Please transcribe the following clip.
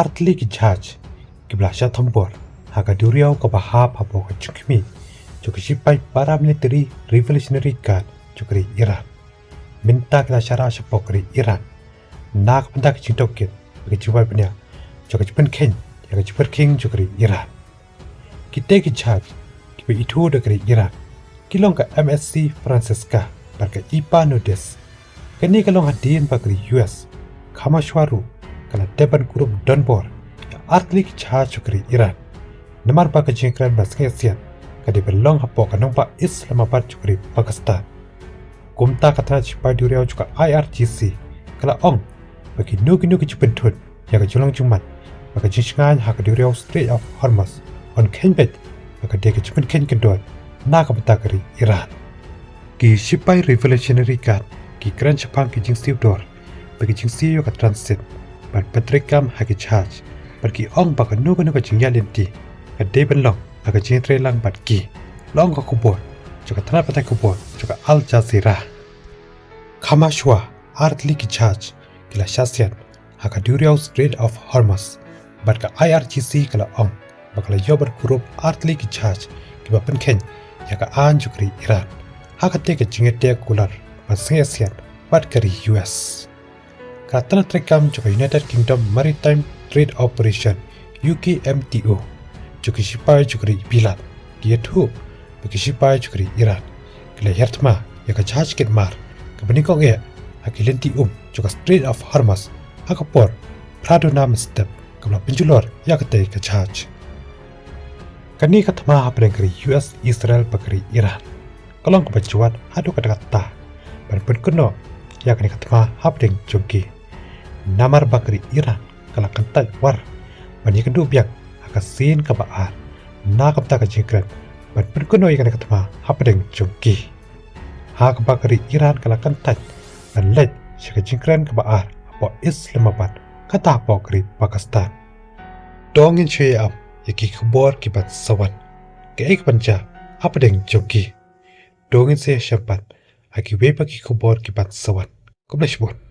artli ki jhad ki blasha thombor haga duriau ka baha phapo ka chukmi chukishi paramilitary revolutionary guard chukri Iran minta kala shara shapokri Iran nak pandak chitoket ki chubai pnya chukachpan khen yaga chupar king chukri Iran kite ki jhad ki itu dekri Iran kilong ka MSC Francisca barka ipa nodes kani kalong hadin bakri US khamashwaru kala teban kurup donbor artli ki jhad chukri Iran namar ba ka jingkran baskesian kadi belong hapo kanong pa Islamabad chukri Pakistan kumta katra chipai duriau chuka IRGC kala ong bagi nugi chupentun yaga julong jumat baka jingsngan haka duriau Strait of Hormuz on kenbet baka deka chupen ken kendon naka batakari Iran ki chipai revolutionary guard ki kran chapang ki jingsiu dor bagi jingsiu ka transit ban patrikam haki charge bagi ong baka nugi jingyalenti ka deben long baka jingtre lang batki long ka kubor chuka thana patai kubor chuka Al Jazeera khamashwa artli ki charge kila shasian haka duriau Strait of Hormuz barka IRGC kala ong bakala yobar kurup artli ki charge kiba penken yaka an chukri Iran haka teke jingete kular basngesian batkari US katana trekam chuka United Kingdom Maritime Trade Operation UKMTO chuki shipai chukri bilat kietu baki shipai chukri Iran kila Thma yaka charge kit mar kabanikong e hakilenti chuka Strait of Hormuz haka por prado nam step kabla pinjulor yakate ka charge kani ka Thma hapren US Israel bakari Iran kalong kabajuan hadu kata ban penkuno yakani ka Thma hapren jongki namar bakari Iran kala kantai war ban yakandu biang haka sin ka baar na kapta ka jingkran ban penkuno yakani ka Thma hapren jongki haka bakari Iran kala kantai ban let shika jingkran ka baar apo Islamabad kata pokri Pakistan dongin chue am yaki khbor ki bat sawan ke ek banja apdeng jongki dongin se shampat aki wepa ki khbor ki bat sawan komleshbon